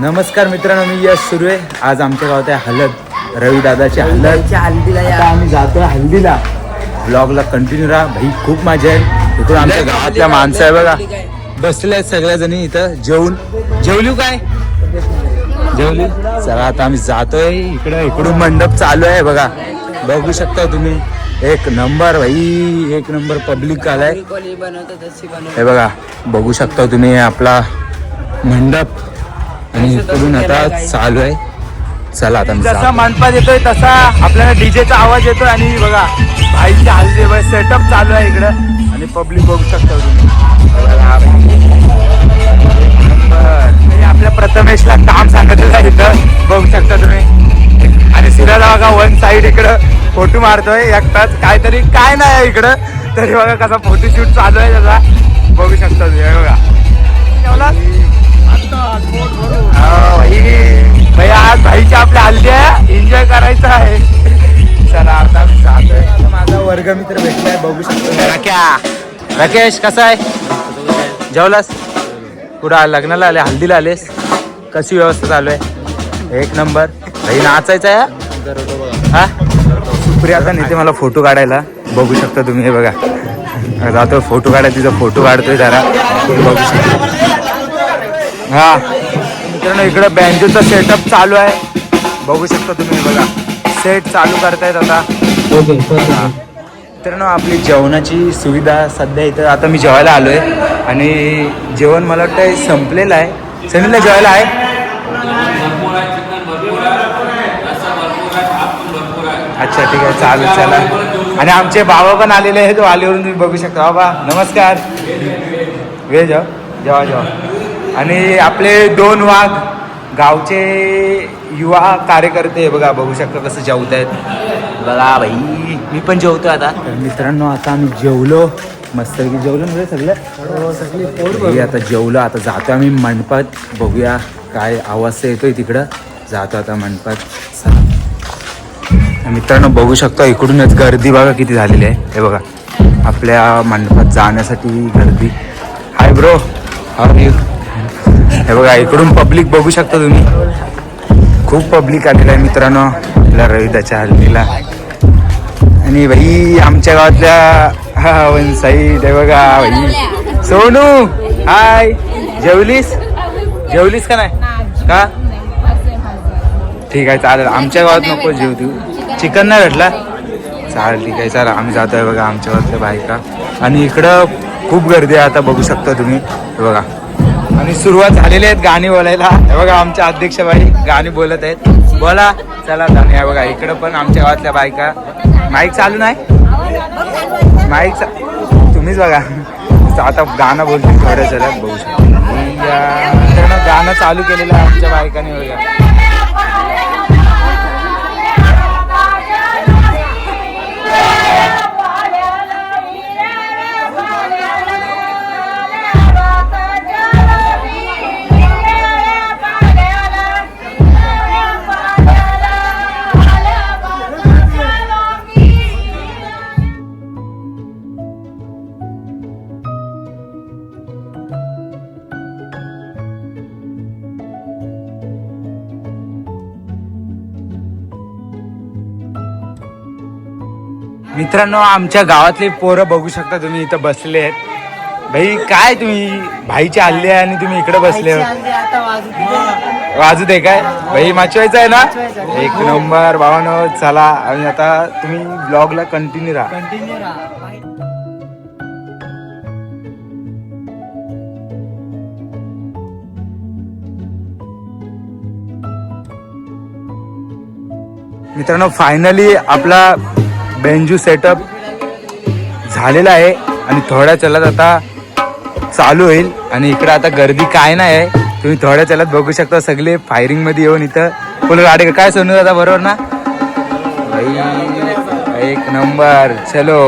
नमस्कार मित्रांनो, मी यश सुर्वे. आज आमच्या गावात आहे हळद, रवी दादाची हळद. आता आम्ही जातोय हल्दीला. ब्लॉगला कंटिन्यू राहा भाई, खूप मजा आहे. इकडून आमच्या गावातल्या माणसं आहे बघा, बसले आहेत सगळ्या जणी इथं जेवली काय जेवली. चला आता आम्ही जातोय इकडून मंडप चालू आहे बघा, बघू शकता तुम्ही. एक नंबर भाई, एक नंबर पब्लिक आलाय हे बघा, बघू शकता तुम्ही आपला मंडप. आणि इकडून आता चालू आहे. चला आता जसा मंडपात येतोय तसा आपल्याला डीजेचा आवाज येतोय. आणि बघा भाईची हल्दी सेटअप चालू आहे इकडं. आणि पब्लिक बघू शकता तुम्ही. आपल्या प्रथमेशला काम सांगितलं इथं बघू शकता तुम्ही. आणि सिराला बघा वन साईड इकडं फोटो मारतोय एकटाच, काहीतरी काय नाही इकडं तरी बघा कसा फोटोशूट चालू आहे त्याचा, बघू शकता तुम्ही. बघा भाई, आज भाईची आपल्या हल्दी आहे, एन्जॉय करायचं आहे. चला आता आम्ही जातोय. माझा वर्गमित्र भेटलाय, बघू शकतो. राकेश कसा आहे, जेवलास? कुठं लग्नाला आले, हल्दीला आलेस? कशी व्यवस्था चालू आहे? एक नंबर भाई, नाचायचं आहे हा. सुप्रिया आता नेते मला फोटो काढायला, बघू शकता तुम्ही. हे बघा जातो फोटो काढायला, तिचा फोटो काढतोय जरा, बघू शकता. हा मित्रांनो, इकडं बँजोचा सेटअप चालू आहे, बघू शकता तुम्ही. बघा सेट चालू करतायत आता. मित्रांनो, आपली जेवणाची सुविधा सध्या इथं, आता मी जेवायला आलोय आणि जेवण मला वाटतं संपलेलं आहे. सनीला जेवायला आहे. अच्छा ठीक आहे, चालेल. चला, आणि आमचे बाबा पण आलेले आहेत वालीवरून, तुम्ही बघू शकता. बाबा नमस्कार. वेळ जेवा. आणि आपले 2 वाघ गावचे युवा कार्यकर्ते बघा, बघू शकता कसं जेवत आहेत बघा भाई. मी पण जेवतो आता. मित्रांनो, आता आम्ही जेवलो मस्त जेवलो म्हणजे सगळे आता जेवलो. आता जातो आम्ही मंडपात, बघूया काय आवाज येतोय तिकडं. जातो आता मंडपात. मित्रांनो बघू शकता, इकडूनच गर्दी बघा किती झालेली आहे. हे बघा आपल्या मंडपात जाण्यासाठी गर्दी. Hi bro, how you. हे बघा इकडून पब्लिक बघू शकता तुम्ही, खूप पब्लिक आलेलं आहे मित्रांनो आपल्या रविदाच्या हल्दीला. आणि भाई आमच्या गावातल्या वन साईड आहे बघा भाई. सोनू हाय, जेवलीस का नाही का? ठीक आहे चालेल, आमच्या गावात नको जेव तू, चिकन नाही भेटला चालेल. ठीक आहे चला, आम्ही जातो आहे बघा आमच्या गावातल्या बायका. आणि इकडं खूप गर्दी आहे आता, बघू शकता तुम्ही. हे बघा, आणि सुरुवात झालेली आहेत गाणी बोलायला. हे बघा आमच्या अध्यक्षबाई गाणी बोलत आहेत, बोला चला गाणी. हे बघा इकडं पण आमच्या गावातल्या बायका. माईक चालू नाही, माईक तुम्हीच बघा. आता गाणं बोलते थोड्या चला, बघू शकता. गाणं चालू केलेलं आहे आमच्या बायकांनी बघा. मित्रांनो, आमच्या गावातले पोरं बघू शकता तुम्ही, इथं बसले आहेत. भाई काय तुम्ही भाईची हल्ली आहे आणि तुम्ही इकडे बसले वाजू दे काय भाई, माचवायचं आहे ना. एक नंबर भावानो. चला, आणि आता तुम्ही ब्लॉगला कंटिन्यू राहा. मित्रांनो, फायनली आपला बेंजू सेटअप झालेला आहे आणि थोड्या चलत आता चालू होईल. आणि इकडे आता गर्दी काय नाही आहे, तुम्ही थोड्या चलत बघू शकता. सगळे फायरिंग मध्ये येऊन इथं फुल गाडी. काय सोनू दादा बरोबर ना भाई? एक नंबर. चलो,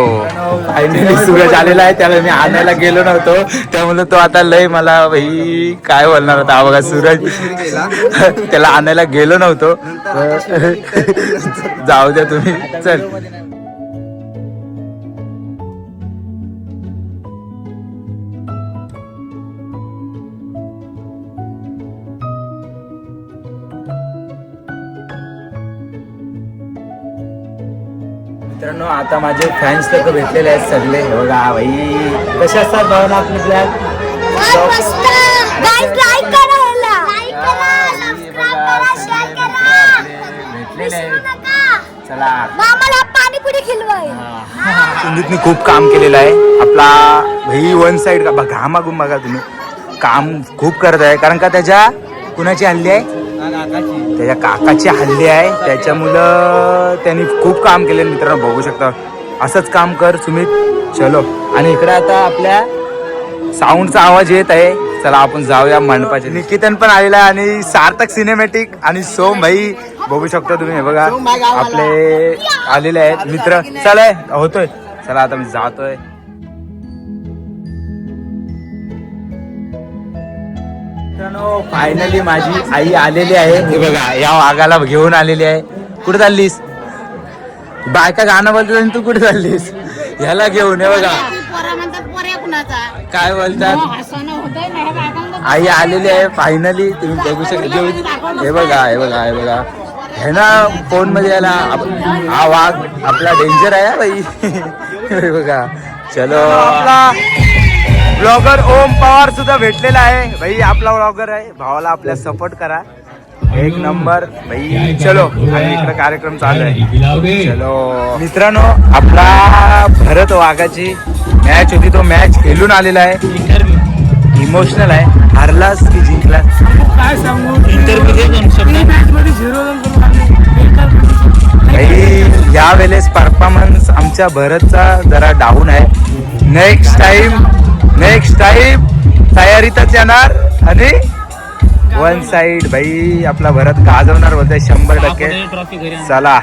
फायनली सूरज आलेला आहे, त्याला मी आणायला गेलो नव्हतो, त्यामुळे तो आता लय मला भाई काय बोलणार होता. बघा सूरज, त्याला आणायला गेलो नव्हतो. जाऊ द्या तुम्ही, चल. मित्रांनो आता माझे फॅन्स लोक भेटलेले आहेत सगळे. बघा भाई कसे असतात भावना आपले प्लॅन भेटलेले आहेत. चला सुमितने खूप काम केलेलं आहे आपला भाई. वन साइड का बघा घामागून बघा तुम्ही काम खूप करत आहे कारण का त्याच्या कुणाची हल्ली आहे त्याच्या काकाची हल्ली आहे त्याच्यामुळं त्यांनी खूप काम केले. मित्रांनो बघू शकता असंच काम कर सुमित. चलो आणि इकडे आता आपल्या साऊंडचा आवाज येत आहे. चला आपण जाऊया मंडपाचे. निकितन पण आलेला आहे आणि सार्थक सिनेमॅटिक आणि सोम भाई बघू शकता तुम्ही. हे बघा आपले आलेले आहेत मित्र. चला होतोय. चला आता मी जातोय. मित्रांनो फायनली माझी आई आलेली आहे. हे बघा या वाघाला घेऊन आलेली आहे. कुठे चाललीस बायका गाणं बोलतात आणि तू कुठे चाललीस ह्याला घेऊन. हे बघा काय बोलतात आई आलेली आहे फायनली. तुम्ही बघू शकता. हे बघा हे बघा हे बघा हे ना फोन मध्ये याला हा वाघ आपला डेंजर आहे भाई. हे बघा चलो आपला ब्लॉगर ओम पवार सुद्धा भेटलेला आहे भाई. आपला ब्लॉगर आहे. भावाला आपल्या सपोर्ट करा एक नंबर भाई. चलो आणि इकडे कार्यक्रम चालू आहे. चलो मित्रांनो आपला भरत वाघाची मॅच होती. तो मॅच खेळून आलेला आहे. इमोशनल आहे. हारलास की जिंकला काय सांगू. भाई या वेळेस परफॉर्मन्स आमच्या भरतचा जरा डाऊन आहे. नेक्स्ट टाइम तयारीतच येणार आणि वन साइड भाई आपला भरत गाजवणार बोलतोय 100%. चला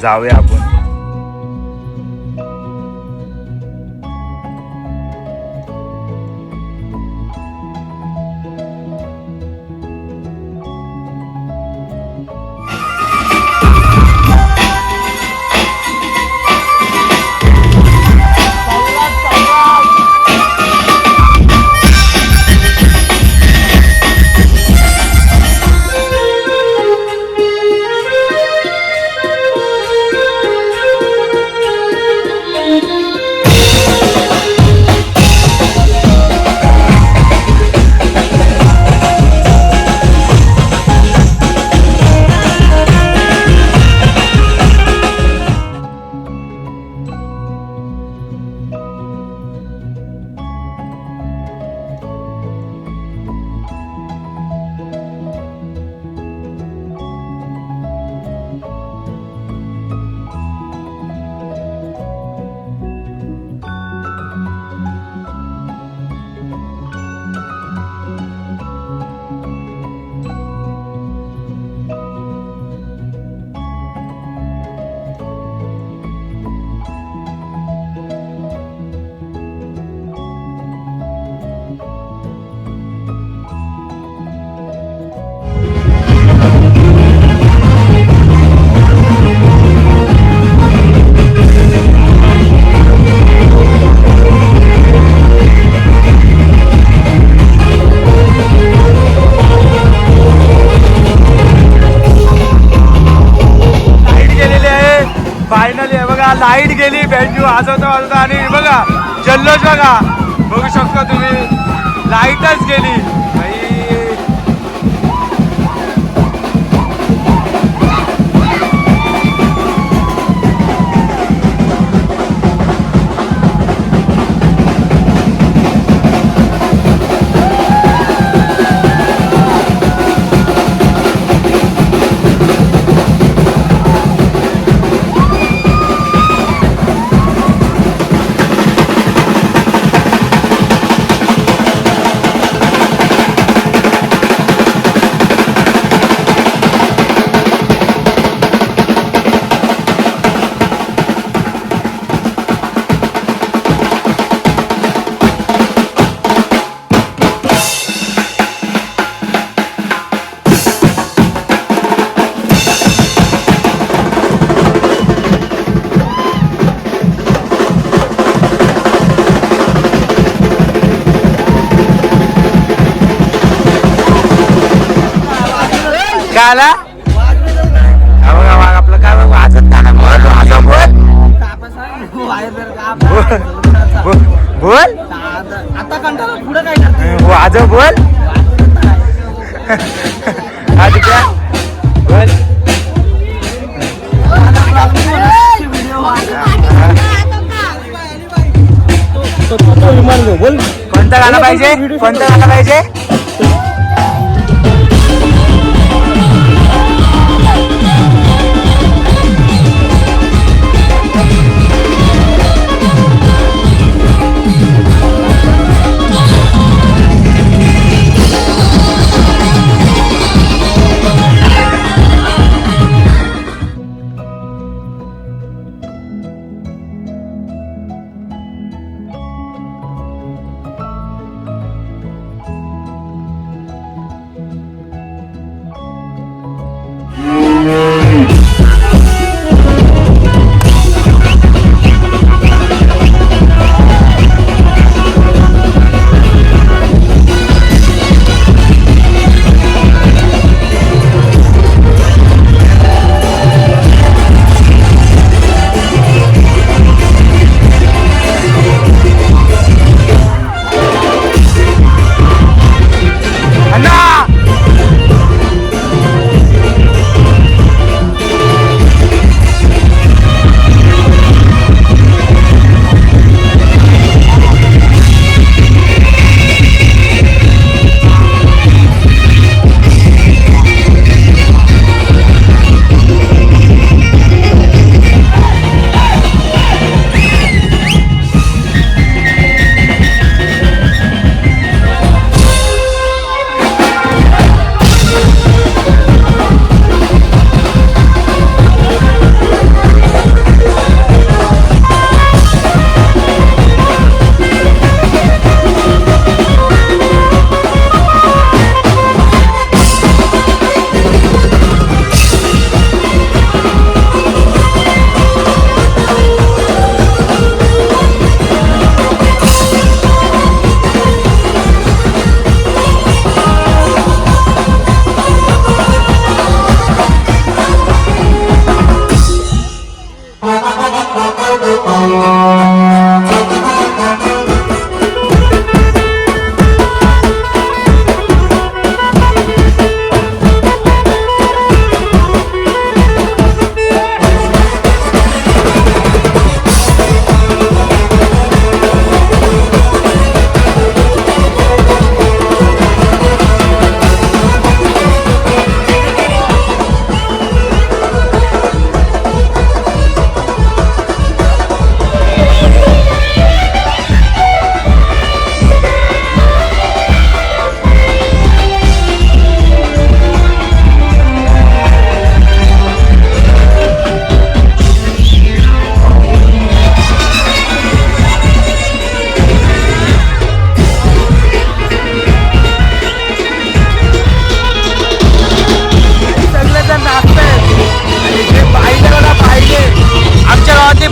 जाऊया आपण. लाईट गेली बँजू वाजवता आणि बघा जल्लोष बघा बघू शकता तुम्ही. लाईटच गेली काय आला आपलं काय वाजत बोल आता कंटाळा पुढे काय करते वाजव बोल आदित्य बोल बोल कोणतं गाणं पाहिजे कोणतं गाणं पाहिजे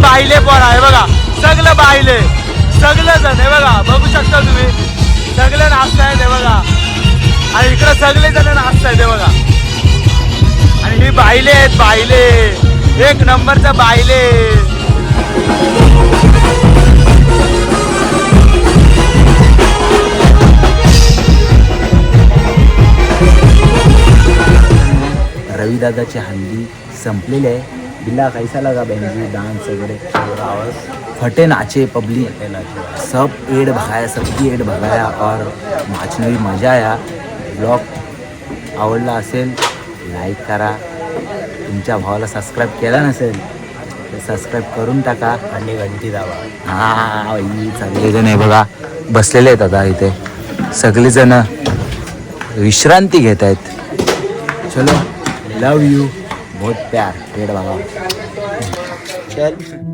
बाहिले पण आहे बघा सगळं बाहिले सगळं जण आहे बघा बघू शकता तुम्ही सगळे नाचताय ते बघा आणि इकडे सगळे जण नाचताय ते बघा आणि ही बाहिले आहेत बाहिले एक नंबरचं बाहिले रविदादाची हल्दी संपलेली आहे बिल्ला कैसा लगा बहनजी डांस वगैरह आवाज़ फटे नाचे पब्लिक सब एड भगाया सबकी एड भगाया और नाचने भी मजा आया ब्लॉग आवडला असेल लाईक करा तुमच्या भावाला सबस्क्राईब केला नसेल तर सबस्क्राईब करून टाका आणि घंटी दाबा हां सगळेजण आहे बघा बसलेले आहेत आता इथे सगळेजण विश्रांती घेत आहेत चलो लव यू बहुत प्यार पेड़ भगाओ चल